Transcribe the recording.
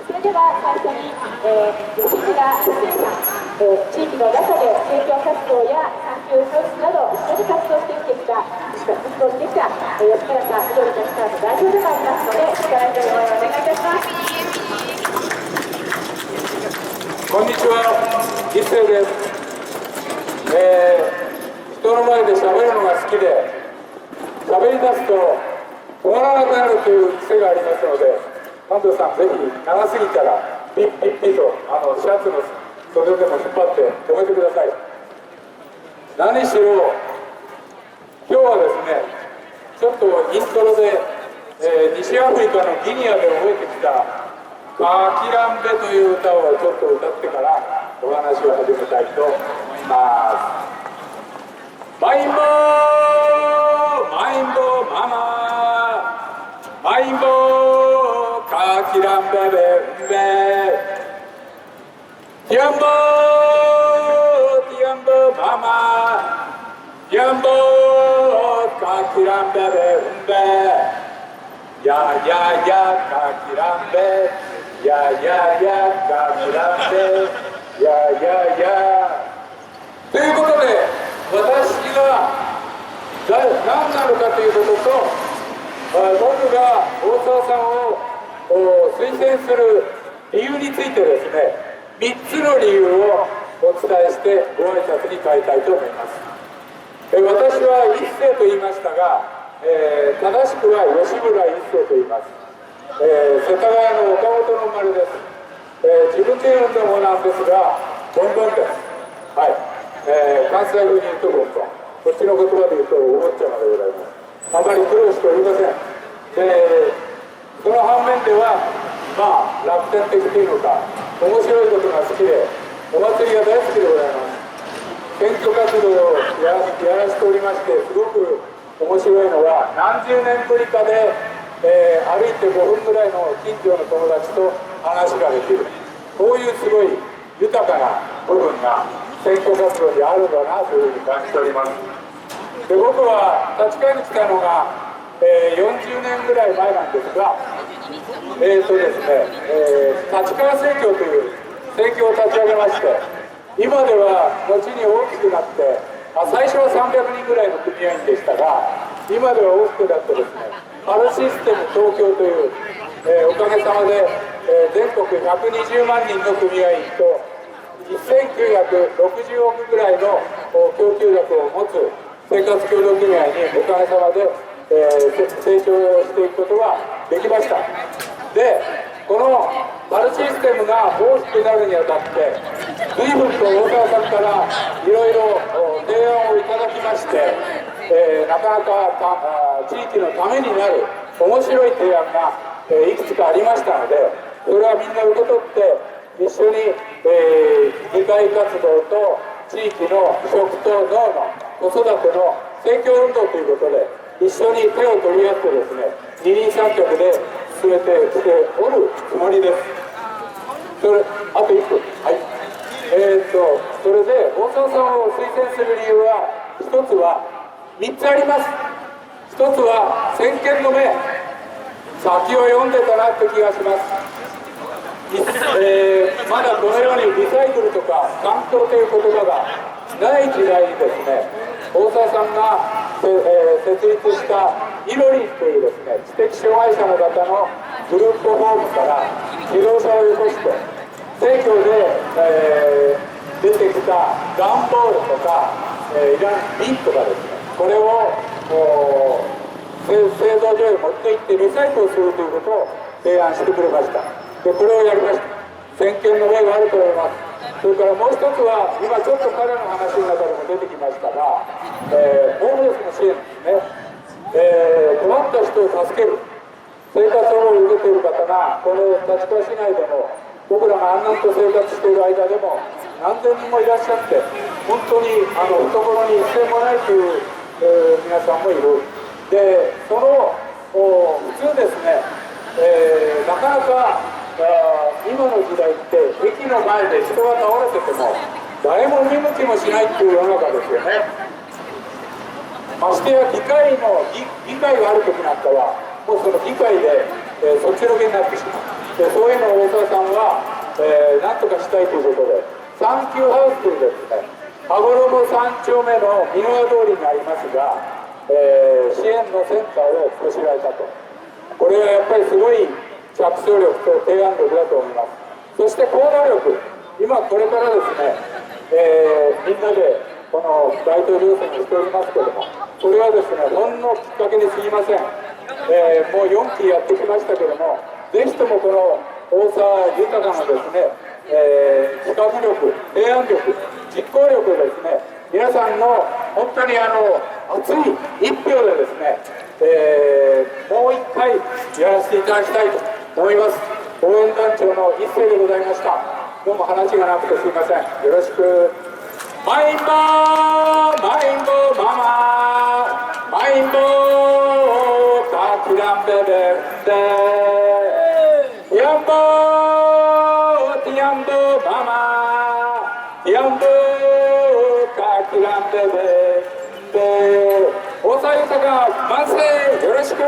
それでは最初に、吉村久さん、地域の中で選挙活動や産休ハウスなど一緒に活動してきた吉村さん、緑のスターの代表でもありますので、力強い応援をお願いいたします。こんにちは、一世です。人の前で喋るのが好きで、喋り出すと止まらなくなるという癖がありますので、関東さん、ぜひ長すぎたらピッピッピッとシャツの袖でも引っ張って止めてください。何しろ今日はですね、ちょっとイントロで、西アフリカのギニアで覚えてきた「カキランベ」という歌をちょっと歌ってからお話を始めたいと思います。マインボーマインボーマママインボーカキランベベンベティアンボーティアンボーママティアンボーカキランベベンベやややカキランベやややカキランベやややということで、私が何なのかということと、僕が大沢さんを推薦する理由についてですね、3つの理由をお伝えしてご挨拶に変えたいと思います。私は一世と言いましたが、正しくは吉村一世と言います。世田谷の岡本の生まれです。自分で言うのもなんですが、ボンボンです。はい。関西風に言うとボンボン。こっちの言葉で言うとお坊ちゃまでございます。あまり苦労しておりません。その反面では、まあ楽天的というのか、面白いことが好きで、お祭りが大好きでございます。選挙活動をやらせておりまして、すごく面白いのは、何十年ぶりかで、歩いて5分ぐらいの近所の友達と話ができる。こういうすごい豊かな部分が選挙活動にあるんだなというふうに感じております。で、僕は立川に来たのが、40年ぐらい前なんですが、ですね、立川選挙という選挙を立ち上げまして、今では後に大きくなって、最初は300人ぐらいの組合員でしたが、今では大きくなってですね、パルシステム東京という、おかげさまで、全国120万人の組合員と1960億ぐらいの供給額を持つ生活協同組合におかげさまで、成長していくことができました。で、このパルシステムが大きくなるにあたって、随分と大沢さんからいろいろ提案をいただきまして、なかなか地域のためになる面白い提案が、いくつかありましたので、それはみんな受け取って一緒に、議会活動と地域の食と農の子育ての選挙運動ということで一緒に手を取り合ってですね、二人三脚で進めてきておるつもりです。それあと1分、はい。それで大沢さんを推薦する理由は一つは3つあります。一つは先見の明、先を読んでたなって気がします。まだこのようにリサイクルとか環境という言葉がない時代にですね、大沢さんが、設立したイロリンというですね、知的障害者の方のグループホームから自動車をよこして選挙で、出てきた段ボールとか、瓶とかですね、これを製造所へ持って行ってリサイクルするということを提案してくれました。で、これをやりました。先見の明があると思います。それからもう一つは、今ちょっと彼の話の中でも出てきましたが、ホームレスの支援ですね。困った人を助ける生活を受けている方がこの立川市内でも、僕らが安南と生活している間でも何千人もいらっしゃって、本当に懐に一銭もないという、皆さんもいる。で、その普通ですね、なかなか今の時代って駅の前で人が倒れてても誰も見向きもしないっていう世の中ですよね。ましてや議会がある時なんかはもうその議会でそっちのけになってしまう。でそういうのを大沢さんは、なんとかしたいということで、サンキューハウスというですね、羽衣3丁目の箕輪通りにありますが、支援のセンターをこしらえたと。これはやっぱりすごい着想力と提案力だと思います。そして行動力、今これからですね、みんなでこの大統領選をしておりますけれども、これはですね、ほんのきっかけに過ぎません。もう4期やってきましたけれども、ぜひともこの大沢豊のですね、企画力、提案力、実行力をですね、皆さんの本当に熱い一票でですね、もう一回やらせていただきたいと思います。応援団長の一世でございました。どうも話がなくてすいません。よろしく。マインボーマインボーマママインボーカキランベベンデヤンボーティヤンボーママティヤンボーカキランベベンデ大沢豊万世よろしく。